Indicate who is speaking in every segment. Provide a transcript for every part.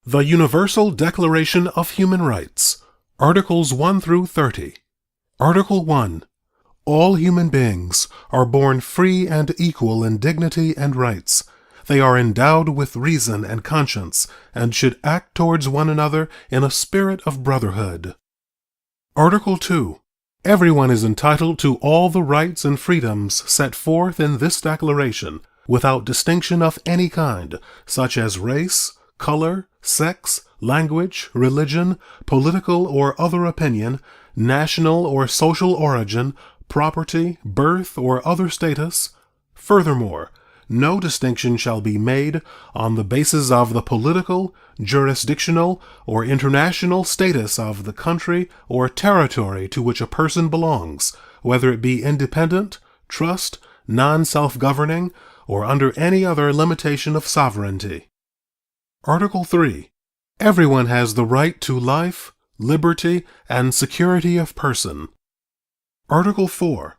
Speaker 1: The Universal Declaration of Human Rights, Articles 1 through 30. Article 1. All human beings are born free and equal in dignity and rights. They are endowed with reason and conscience, and should act towards one another in a spirit of brotherhood. Article 2. Everyone is entitled to all the rights and freedoms set forth in this declaration, without distinction of any kind, such as race, color, sex, language, religion, political or other opinion, national or social origin, property, birth, or other status. Furthermore, no distinction shall be made on the basis of the political, jurisdictional, or international status of the country or territory to which a person belongs, whether it be independent, trust, non-self-governing, or under any other limitation of sovereignty. Article 3. Everyone has the right to life, liberty, and security of person. Article 4.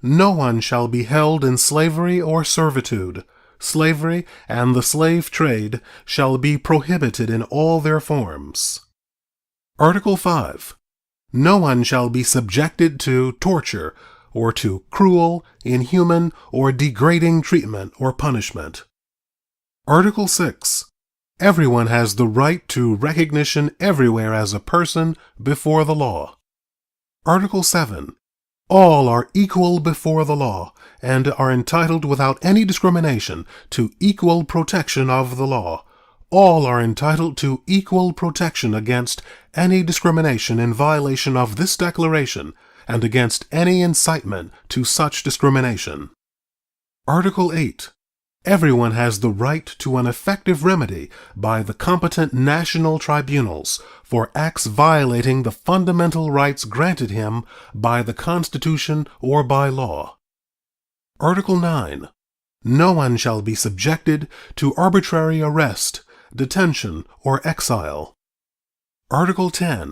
Speaker 1: No one shall be held in slavery or servitude. Slavery and the slave trade shall be prohibited in all their forms. Article 5. No one shall be subjected to torture or to cruel, inhuman, or degrading treatment or punishment. Article 6. Everyone has the right to recognition everywhere as a person before the law. Article 7. All are equal before the law, and are entitled without any discrimination to equal protection of the law. All are entitled to equal protection against any discrimination in violation of this declaration, and against any incitement to such discrimination. Article 8. Everyone has the right to an effective remedy by the competent national tribunals for acts violating the fundamental rights granted him by the Constitution or by law. Article 9. No one shall be subjected to arbitrary arrest, detention, or exile. Article 10.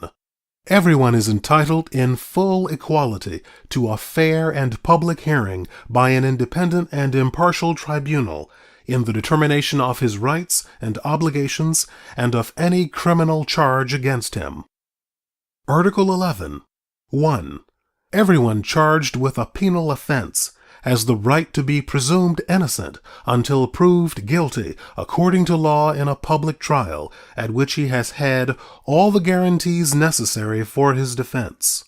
Speaker 1: Everyone is entitled in full equality to a fair and public hearing by an independent and impartial tribunal in the determination of his rights and obligations and of any criminal charge against him. Article 11. 1. Everyone charged with a penal offense has the right to be presumed innocent until proved guilty according to law in a public trial, at which he has had all the guarantees necessary for his defense.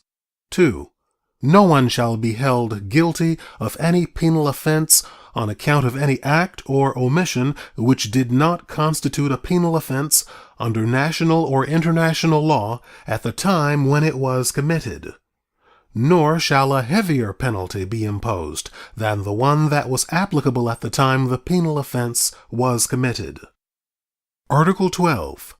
Speaker 1: 2. No one shall be held guilty of any penal offense on account of any act or omission which did not constitute a penal offense under national or international law at the time when it was committed. Nor shall a heavier penalty be imposed than the one that was applicable at the time the penal offense was committed. Article 12.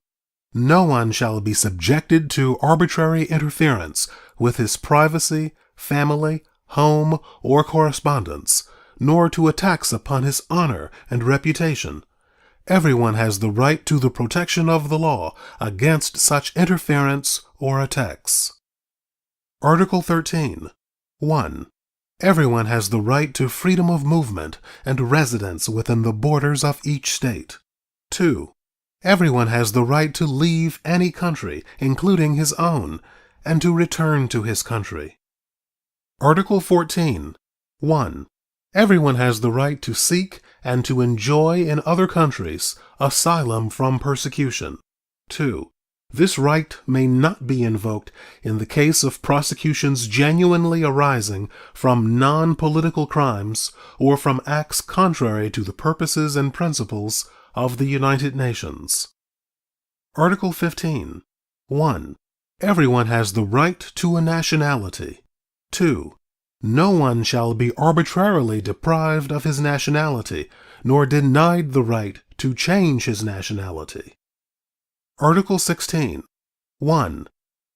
Speaker 1: No one shall be subjected to arbitrary interference with his privacy, family, home, or correspondence, nor to attacks upon his honor and reputation. Everyone has the right to the protection of the law against such interference or attacks. Article 13. 1. Everyone has the right to freedom of movement and residence within the borders of each state. 2. Everyone has the right to leave any country, including his own, and to return to his country. Article 14. 1. Everyone has the right to seek and to enjoy in other countries asylum from persecution. 2. This right may not be invoked in the case of prosecutions genuinely arising from non-political crimes or from acts contrary to the purposes and principles of the United Nations. Article 15. 1. Everyone has the right to a nationality. 2. No one shall be arbitrarily deprived of his nationality, nor denied the right to change his nationality. Article 16. 1.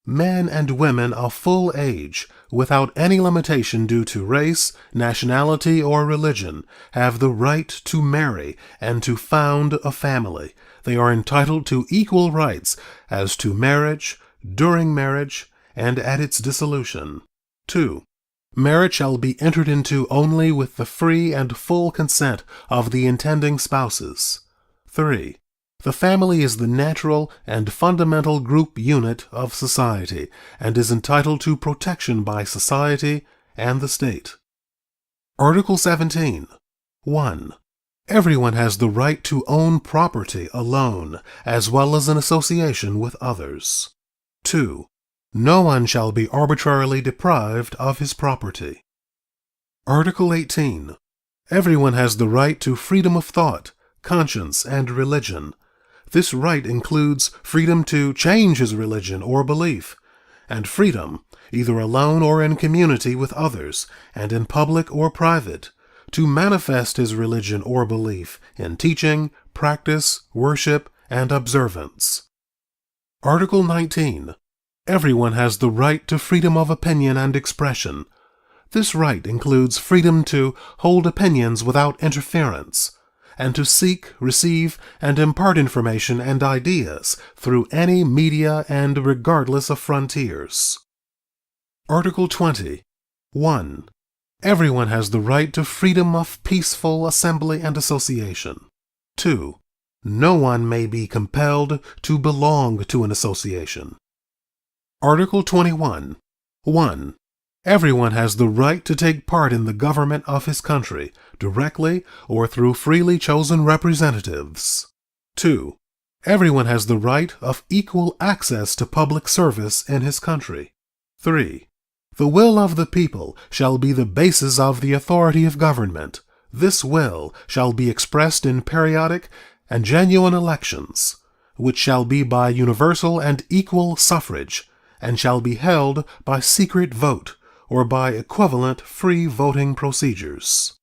Speaker 1: Men and women of full age, without any limitation due to race, nationality, or religion, have the right to marry and to found a family. They are entitled to equal rights as to marriage, during marriage, and at its dissolution. 2. Marriage shall be entered into only with the free and full consent of the intending spouses. 3. The family is the natural and fundamental group unit of society and is entitled to protection by society and the state. Article 17. 1. Everyone has the right to own property alone, as well as in association with others. 2. No one shall be arbitrarily deprived of his property. Article 18. Everyone has the right to freedom of thought, conscience, and religion. This right includes freedom to change his religion or belief, and freedom, either alone or in community with others, and in public or private, to manifest his religion or belief in teaching, practice, worship, and observance. Article 19. Everyone has the right to freedom of opinion and expression. This right includes freedom to hold opinions without interference, and to seek, receive, and impart information and ideas through any media and regardless of frontiers. Article 20. 1. Everyone has the right to freedom of peaceful assembly and association. 2. No one may be compelled to belong to an association. Article 21. 1. Everyone has the right to take part in the government of his country, directly or through freely chosen representatives. 2. Everyone has the right of equal access to public service in his country. 3. The will of the people shall be the basis of the authority of government. This will shall be expressed in periodic and genuine elections, which shall be by universal and equal suffrage, and shall be held by secret vote, or by equivalent free voting procedures.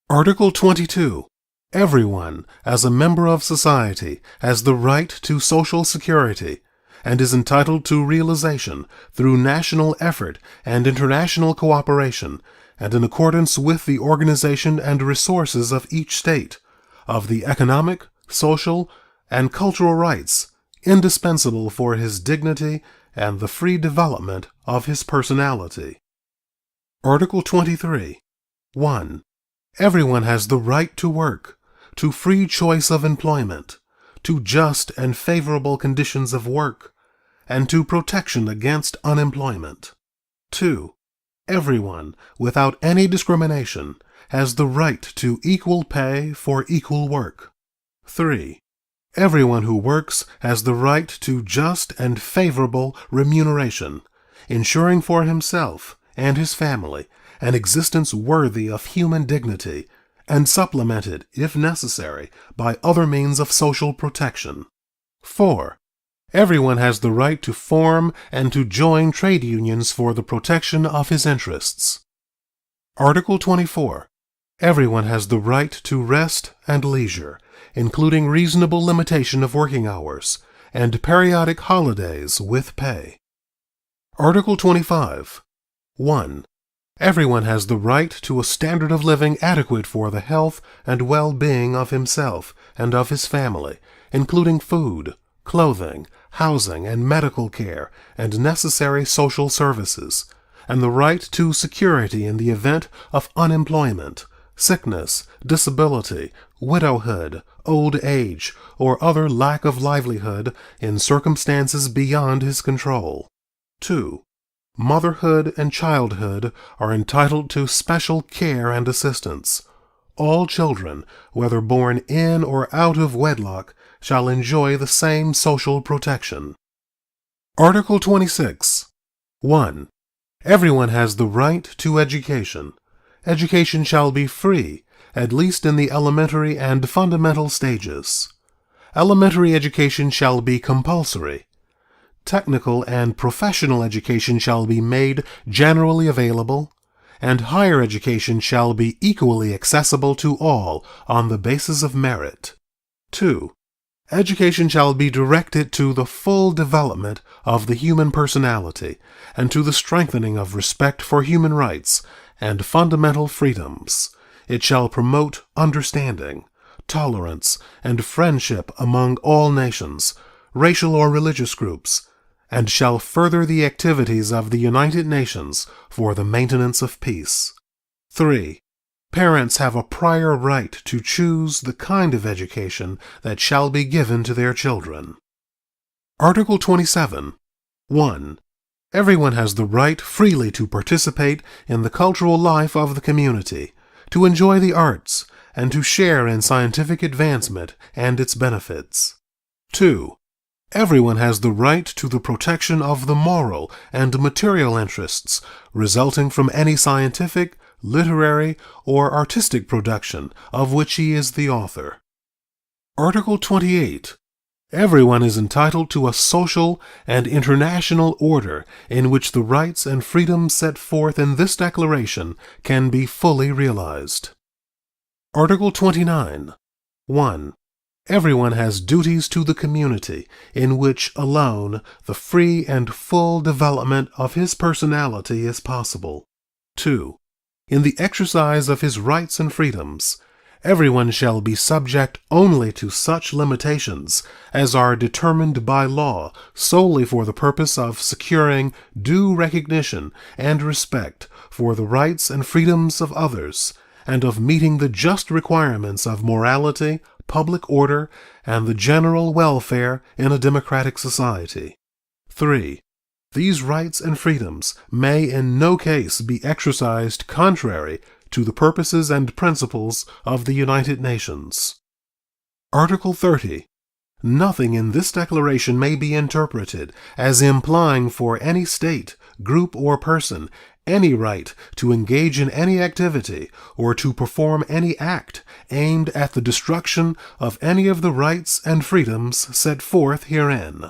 Speaker 1: Article 22. Everyone, as a member of society, has the right to social security, and is entitled to realization through national effort and international cooperation, and in accordance with the organization and resources of each state, of the economic, social, and cultural rights indispensable for his dignity and the free development of his personality. Article 23. 1. Everyone has the right to work, to free choice of employment, to just and favorable conditions of work, and to protection against unemployment. 2. Everyone, without any discrimination, has the right to equal pay for equal work. 3. Everyone who works has the right to just and favorable remuneration, ensuring for himself and his family an existence worthy of human dignity, and supplemented, if necessary, by other means of social protection. 4. Everyone has the right to form and to join trade unions for the protection of his interests. Article 24. Everyone has the right to rest and leisure, including reasonable limitation of working hours, and periodic holidays with pay. Article 25. 1. Everyone has the right to a standard of living adequate for the health and well-being of himself and of his family, including food, clothing, housing, and medical care, and necessary social services, and the right to security in the event of unemployment, sickness, disability, widowhood, old age, or other lack of livelihood in circumstances beyond his control. 2. Motherhood and childhood are entitled to special care and assistance. All children, whether born in or out of wedlock, shall enjoy the same social protection. Article 26. 1. Everyone has the right to education. Education shall be free, at least in the elementary and fundamental stages. Elementary education shall be compulsory. Technical and professional education shall be made generally available, and higher education shall be equally accessible to all on the basis of merit. 2. Education shall be directed to the full development of the human personality and to the strengthening of respect for human rights and fundamental freedoms. It shall promote understanding, tolerance, and friendship among all nations, racial or religious groups, and shall further the activities of the United Nations for the maintenance of peace. 3. Parents have a prior right to choose the kind of education that shall be given to their children. Article 27. 1. Everyone has the right freely to participate in the cultural life of the community, to enjoy the arts, and to share in scientific advancement and its benefits. 2. Everyone has the right to the protection of the moral and material interests resulting from any scientific, literary, or artistic production of which he is the author. Article 28. Everyone is entitled to a social and international order in which the rights and freedoms set forth in this declaration can be fully realized. Article 29. 1. Everyone has duties to the community in which alone the free and full development of his personality is possible. 2. In the exercise of his rights and freedoms, everyone shall be subject only to such limitations as are determined by law solely for the purpose of securing due recognition and respect for the rights and freedoms of others, and of meeting the just requirements of morality, public order, and the general welfare in a democratic society. 3. These rights and freedoms may in no case be exercised contrary to the purposes and principles of the United Nations. Article 30. Nothing in this declaration may be interpreted as implying for any state, group, or person any right to engage in any activity or to perform any act aimed at the destruction of any of the rights and freedoms set forth herein.